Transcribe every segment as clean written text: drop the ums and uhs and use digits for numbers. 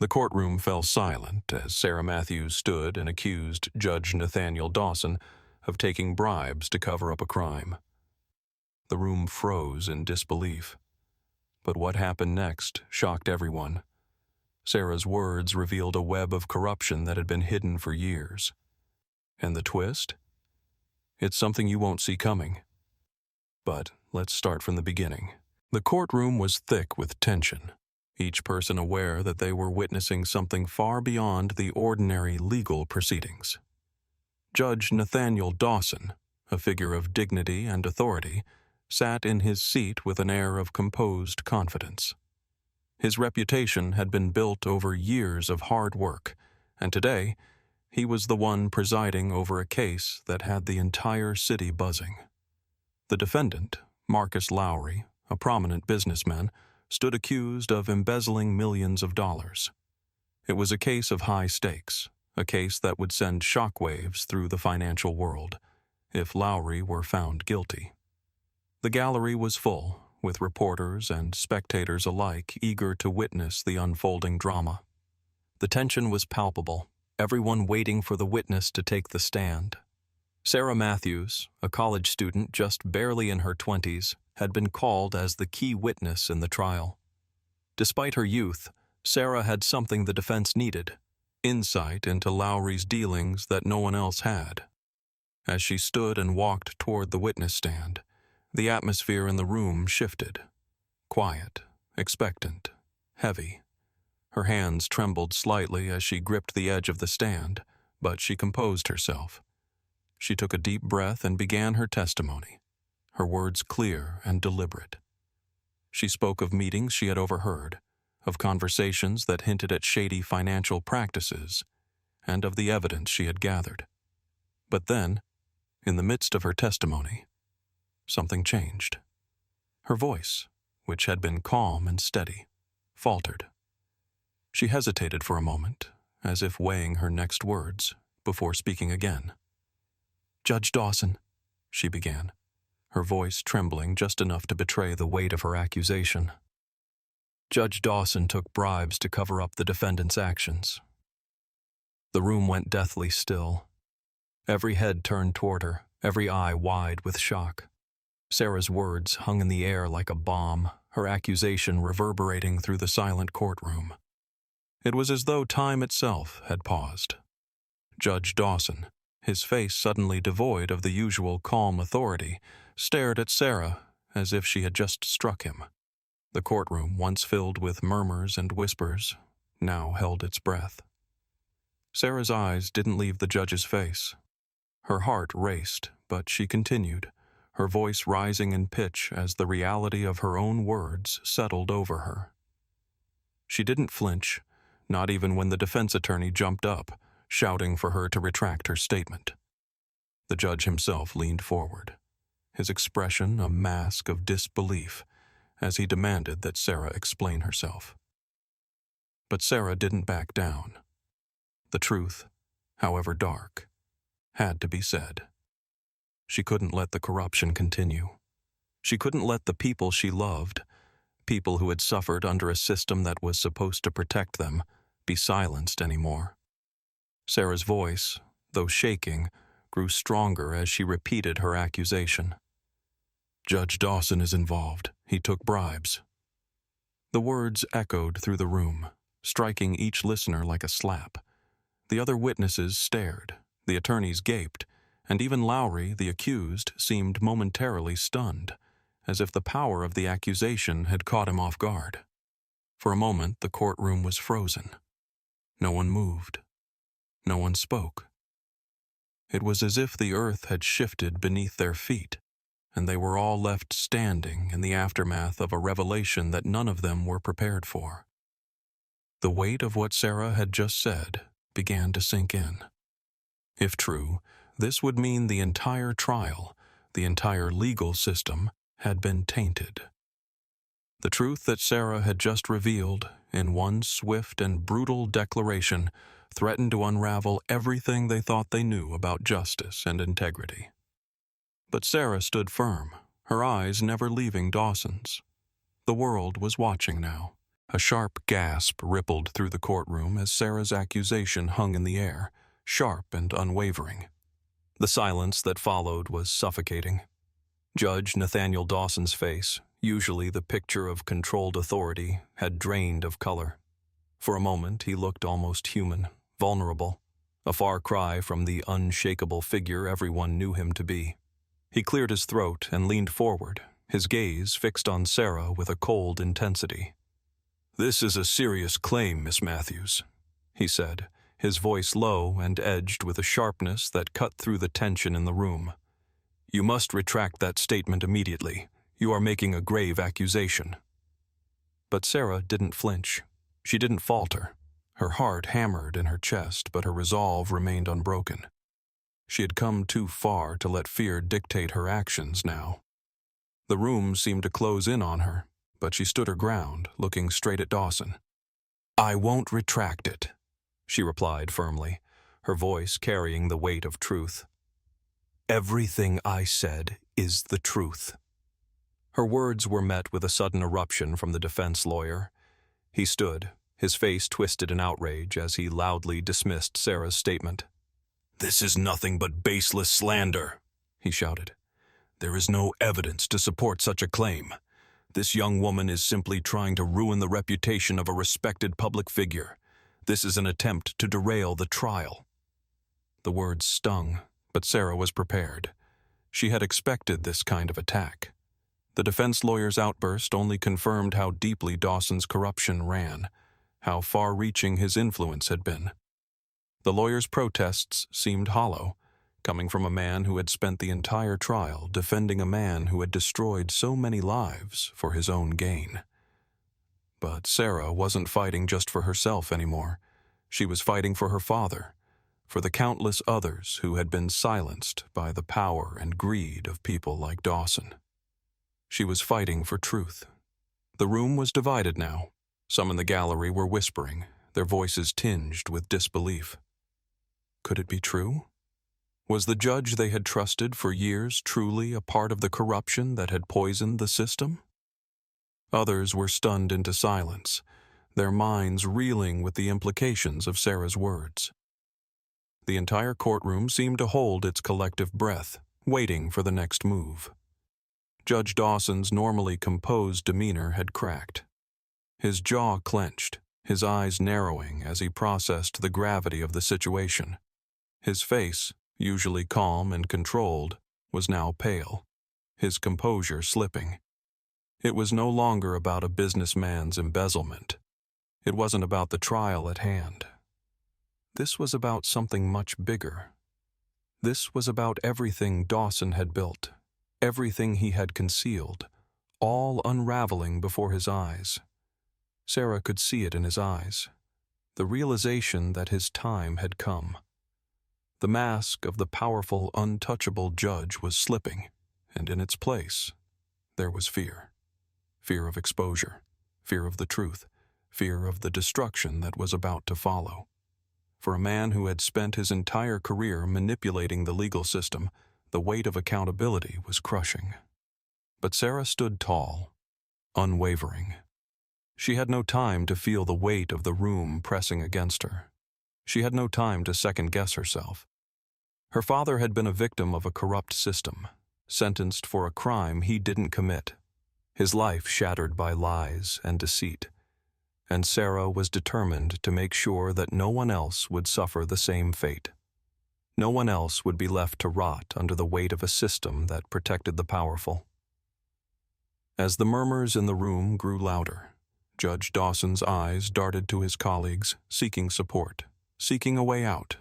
The courtroom fell silent as Sarah Matthews stood and accused Judge Nathaniel Dawson of taking bribes to cover up a crime. The room froze in disbelief. But what happened next shocked everyone. Sarah's words revealed a web of corruption that had been hidden for years. And the twist? It's something you won't see coming. But let's start from the beginning. The courtroom was thick with tension, each person aware that they were witnessing something far beyond the ordinary legal proceedings. Judge Nathaniel Dawson, a figure of dignity and authority, sat in his seat with an air of composed confidence. His reputation had been built over years of hard work, and today he was the one presiding over a case that had the entire city buzzing. The defendant, Marcus Lowry, a prominent businessman, stood accused of embezzling millions of dollars. It was a case of high stakes, a case that would send shockwaves through the financial world if Lowry were found guilty. The gallery was full, with reporters and spectators alike eager to witness the unfolding drama. The tension was palpable, everyone waiting for the witness to take the stand. Sarah Matthews, a college student just barely in her 20s, had been called as the key witness in the trial. Despite her youth, Sarah had something the defense needed: insight into Lowry's dealings that no one else had. As she stood and walked toward the witness stand, the atmosphere in the room shifted. Quiet, expectant, heavy. Her hands trembled slightly as she gripped the edge of the stand, but she composed herself. She took a deep breath and began her testimony, her words clear and deliberate. She spoke of meetings she had overheard, of conversations that hinted at shady financial practices, and of the evidence she had gathered. But then, in the midst of her testimony, something changed. Her voice, which had been calm and steady, faltered. She hesitated for a moment, as if weighing her next words, before speaking again. "Judge Dawson," she began, her voice trembling just enough to betray the weight of her accusation. Judge Dawson took bribes to cover up the defendant's actions. The room went deathly still. Every head turned toward her, every eye wide with shock. Sarah's words hung in the air like a bomb, her accusation reverberating through the silent courtroom. It was as though time itself had paused. Judge Dawson, his face suddenly devoid of the usual calm authority, stared at Sarah as if she had just struck him. The courtroom, once filled with murmurs and whispers, now held its breath. Sarah's eyes didn't leave the judge's face. Her heart raced, but she continued, her voice rising in pitch as the reality of her own words settled over her. She didn't flinch, not even when the defense attorney jumped up, shouting for her to retract her statement. The judge himself leaned forward, his expression a mask of disbelief, as he demanded that Sarah explain herself. But Sarah didn't back down. The truth, however dark, had to be said. She couldn't let the corruption continue. She couldn't let the people she loved, people who had suffered under a system that was supposed to protect them, be silenced anymore. Sarah's voice, though shaking, grew stronger as she repeated her accusation. "Judge Dawson is involved. He took bribes." The words echoed through the room, striking each listener like a slap. The other witnesses stared, the attorneys gaped, and even Lowry, the accused, seemed momentarily stunned, as if the power of the accusation had caught him off guard. For a moment, the courtroom was frozen. No one moved. No one spoke. It was as if the earth had shifted beneath their feet, and they were all left standing in the aftermath of a revelation that none of them were prepared for. The weight of what Sarah had just said began to sink in. If true, this would mean the entire trial, the entire legal system, had been tainted. The truth that Sarah had just revealed, in one swift and brutal declaration, threatened to unravel everything they thought they knew about justice and integrity. But Sarah stood firm, her eyes never leaving Dawson's. The world was watching now, A sharp gasp rippled through the courtroom as Sarah's accusation hung in the air, sharp and unwavering. The silence that followed was suffocating. Judge Nathaniel Dawson's face, usually the picture of controlled authority, had drained of color. For a moment he looked almost human, vulnerable, a far cry from the unshakable figure everyone knew him to be. He cleared his throat and leaned forward, his gaze fixed on Sarah with a cold intensity. "This is a serious claim, Miss Matthews," he said, his voice low and edged with a sharpness that cut through the tension in the room. "You must retract that statement immediately. You are making a grave accusation." But Sarah didn't flinch. She didn't falter. Her heart hammered in her chest, but her resolve remained unbroken. She had come too far to let fear dictate her actions now. The room seemed to close in on her, but she stood her ground, looking straight at Dawson. "I won't retract it," she replied firmly, her voice carrying the weight of truth. "Everything I said is the truth." Her words were met with a sudden eruption from the defense lawyer. He stood, his face twisted in outrage as he loudly dismissed Sarah's statement. "This is nothing but baseless slander," he shouted. "There is no evidence to support such a claim. This young woman is simply trying to ruin the reputation of a respected public figure. This is an attempt to derail the trial." The words stung, but Sarah was prepared. She had expected this kind of attack. The defense lawyer's outburst only confirmed how deeply Dawson's corruption ran, how far-reaching his influence had been. The lawyer's protests seemed hollow, coming from a man who had spent the entire trial defending a man who had destroyed so many lives for his own gain. But Sarah wasn't fighting just for herself anymore. She was fighting for her father, for the countless others who had been silenced by the power and greed of people like Dawson. She was fighting for truth. The room was divided now. Some in the gallery were whispering, their voices tinged with disbelief. Could it be true? Was the judge they had trusted for years truly a part of the corruption that had poisoned the system? Others were stunned into silence, their minds reeling with the implications of Sarah's words. The entire courtroom seemed to hold its collective breath, waiting for the next move. Judge Dawson's normally composed demeanor had cracked. His jaw clenched, his eyes narrowing as he processed the gravity of the situation. His face, usually calm and controlled, was now pale, his composure slipping. It was no longer about a businessman's embezzlement. It wasn't about the trial at hand. This was about something much bigger. This was about everything Dawson had built, everything he had concealed, all unraveling before his eyes. Sarah could see it in his eyes, the realization that his time had come. The mask of the powerful, untouchable judge was slipping, and in its place, there was fear. Fear of exposure, fear of the truth, fear of the destruction that was about to follow. For a man who had spent his entire career manipulating the legal system, the weight of accountability was crushing. But Sarah stood tall, unwavering. She had no time to feel the weight of the room pressing against her. She had no time to second-guess herself. Her father had been a victim of a corrupt system, sentenced for a crime he didn't commit, his life shattered by lies and deceit. And Sarah was determined to make sure that no one else would suffer the same fate. No one else would be left to rot under the weight of a system that protected the powerful. As the murmurs in the room grew louder, Judge Dawson's eyes darted to his colleagues, seeking support, seeking a way out.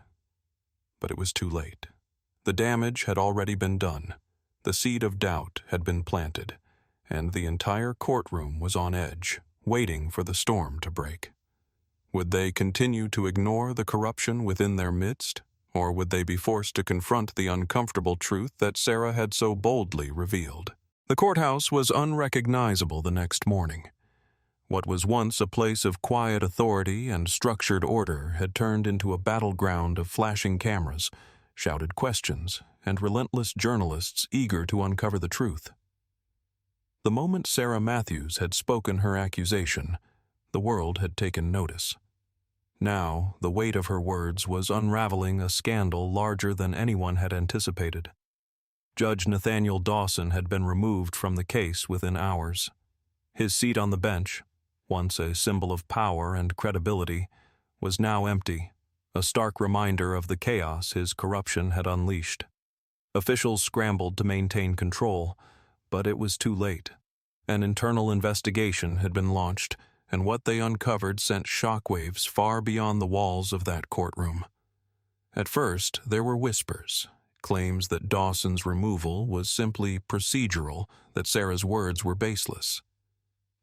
But it was too late. The damage had already been done. The seed of doubt had been planted, and the entire courtroom was on edge, waiting for the storm to break. Would they continue to ignore the corruption within their midst, or would they be forced to confront the uncomfortable truth that Sarah had so boldly revealed? The courthouse was unrecognizable the next morning. What was once a place of quiet authority and structured order had turned into a battleground of flashing cameras, shouted questions, and relentless journalists eager to uncover the truth. The moment Sarah Matthews had spoken her accusation, The world had taken notice. Now, the weight of her words was unraveling a scandal larger than anyone had anticipated. Judge Nathaniel Dawson had been removed from the case within hours. His seat on the bench, once a symbol of power and credibility, was now empty, a stark reminder of the chaos his corruption had unleashed. Officials scrambled to maintain control, but it was too late. An internal investigation had been launched, and what they uncovered sent shockwaves far beyond the walls of that courtroom. At first, there were whispers, claims that Dawson's removal was simply procedural, that Sarah's words were baseless.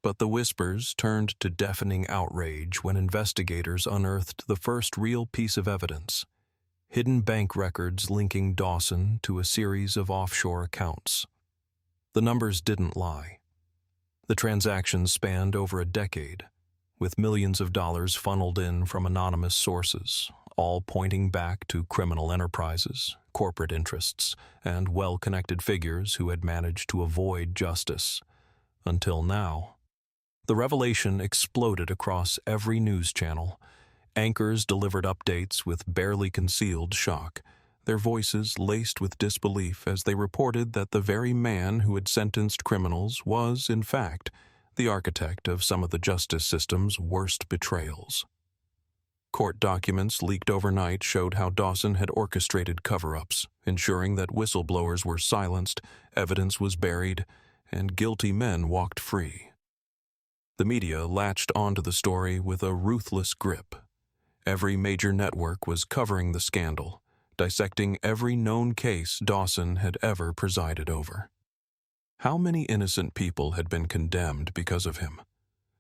But the whispers turned to deafening outrage when investigators unearthed the first real piece of evidence: hidden bank records linking Dawson to a series of offshore accounts. The numbers didn't lie. The transactions spanned over a decade, with millions of dollars funneled in from anonymous sources, all pointing back to criminal enterprises, corporate interests, and well-connected figures who had managed to avoid justice. Until now. The revelation exploded across every news channel. Anchors delivered updates with barely concealed shock, their voices laced with disbelief as they reported that the very man who had sentenced criminals was, in fact, the architect of some of the justice system's worst betrayals. Court documents leaked overnight showed how Dawson had orchestrated cover-ups, ensuring that whistleblowers were silenced, evidence was buried, and guilty men walked free. The media latched onto the story with a ruthless grip. Every major network was covering the scandal, dissecting every known case Dawson had ever presided over. How many innocent people had been condemned because of him?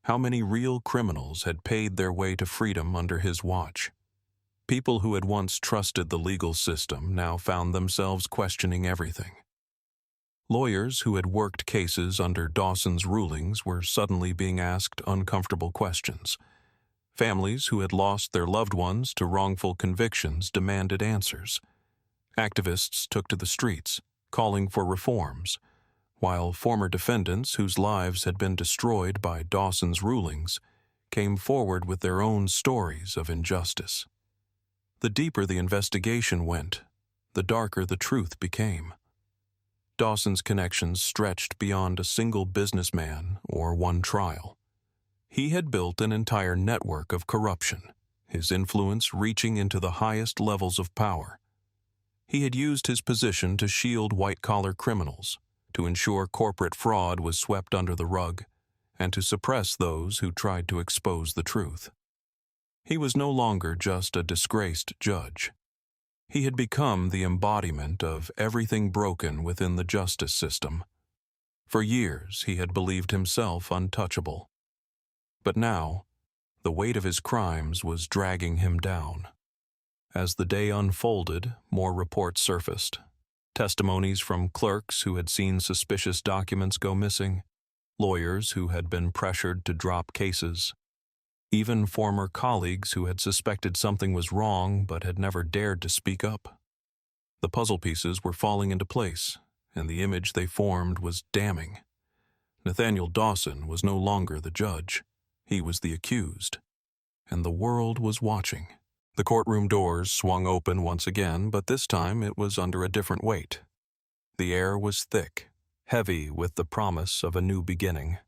How many real criminals had paid their way to freedom under his watch? People who had once trusted the legal system now found themselves questioning everything. Lawyers who had worked cases under Dawson's rulings were suddenly being asked uncomfortable questions. Families who had lost their loved ones to wrongful convictions demanded answers. Activists took to the streets, calling for reforms, while former defendants whose lives had been destroyed by Dawson's rulings came forward with their own stories of injustice. The deeper the investigation went, the darker the truth became. Dawson's connections stretched beyond a single businessman or one trial. He had built an entire network of corruption, his influence reaching into the highest levels of power. He had used his position to shield white-collar criminals, to ensure corporate fraud was swept under the rug, and to suppress those who tried to expose the truth. He was no longer just a disgraced judge. He had become the embodiment of everything broken within the justice system. For years, he had believed himself untouchable. But now, the weight of his crimes was dragging him down. As the day unfolded, more reports surfaced. Testimonies from clerks who had seen suspicious documents go missing, lawyers who had been pressured to drop cases, even former colleagues who had suspected something was wrong but had never dared to speak up. The puzzle pieces were falling into place, and the image they formed was damning. Nathaniel Dawson was no longer the judge. He was the accused, and the world was watching. The courtroom doors swung open once again, but this time it was under a different weight. The air was thick, heavy with the promise of a new beginning.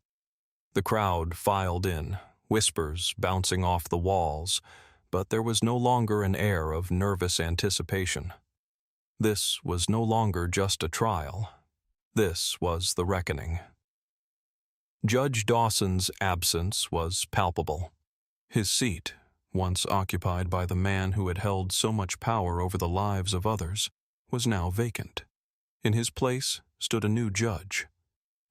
The crowd filed in, whispers bouncing off the walls, but there was no longer an air of nervous anticipation. This was no longer just a trial. This was the reckoning. Judge Dawson's absence was palpable. His seat, once occupied by the man who had held so much power over the lives of others, was now vacant. In his place stood a new judge,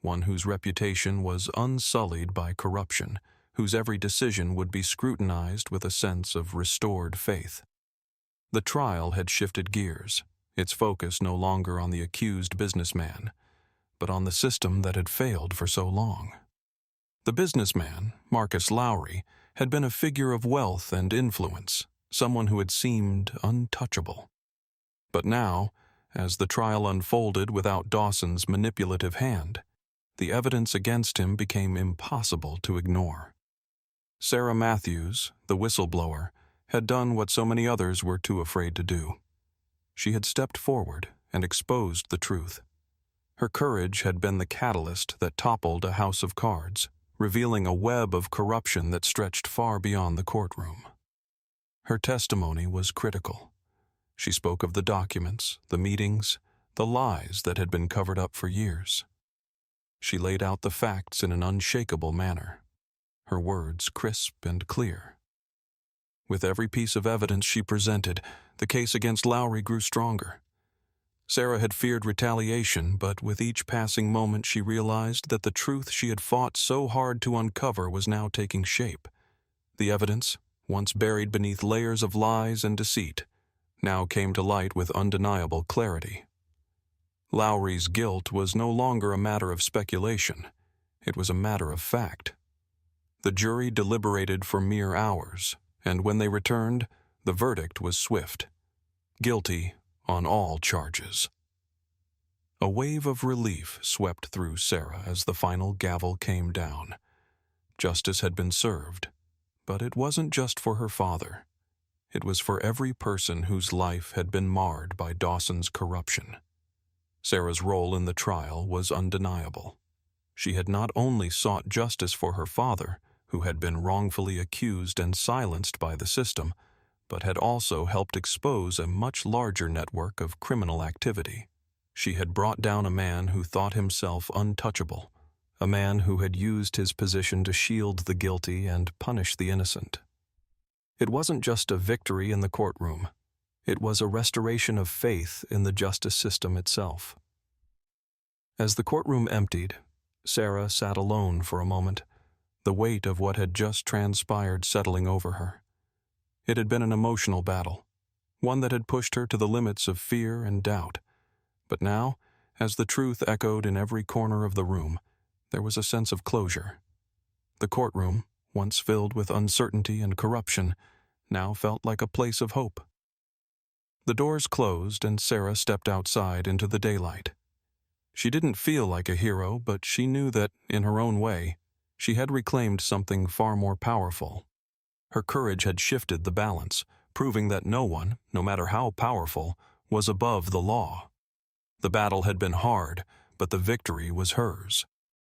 one whose reputation was unsullied by corruption, whose every decision would be scrutinized with a sense of restored faith. The trial had shifted gears, its focus no longer on the accused businessman, but on the system that had failed for so long. The businessman, Marcus Lowry, had been a figure of wealth and influence, someone who had seemed untouchable. But now, as the trial unfolded without Dawson's manipulative hand, the evidence against him became impossible to ignore. Sarah Matthews, the whistleblower, had done what so many others were too afraid to do. She had stepped forward and exposed the truth. Her courage had been the catalyst that toppled a house of cards, revealing a web of corruption that stretched far beyond the courtroom. Her testimony was critical. She spoke of the documents, the meetings, the lies that had been covered up for years. She laid out the facts in an unshakable manner, her words crisp and clear. With every piece of evidence she presented, the case against Lowry grew stronger. Sarah had feared retaliation, but with each passing moment she realized that the truth she had fought so hard to uncover was now taking shape. The evidence, once buried beneath layers of lies and deceit, now came to light with undeniable clarity. Lowry's guilt was no longer a matter of speculation. It was a matter of fact. The jury deliberated for mere hours, and when they returned, the verdict was swift. Guilty on all charges. A wave of relief swept through Sarah as the final gavel came down. Justice had been served, but it wasn't just for her father. It was for every person whose life had been marred by Dawson's corruption. Sarah's role in the trial was undeniable. She had not only sought justice for her father, who had been wrongfully accused and silenced by the system, but had also helped expose a much larger network of criminal activity. She had brought down a man who thought himself untouchable, a man who had used his position to shield the guilty and punish the innocent. It wasn't just a victory in the courtroom. It was a restoration of faith in the justice system itself. As the courtroom emptied, Sarah sat alone for a moment, the weight of what had just transpired settling over her. It had been an emotional battle, one that had pushed her to the limits of fear and doubt. But now, as the truth echoed in every corner of the room, there was a sense of closure. The courtroom, once filled with uncertainty and corruption, now felt like a place of hope. The doors closed and Sarah stepped outside into the daylight. She didn't feel like a hero, but she knew that, in her own way, she had reclaimed something far more powerful. Her courage had shifted the balance, proving that no one, no matter how powerful, was above the law. The battle had been hard, but the victory was hers.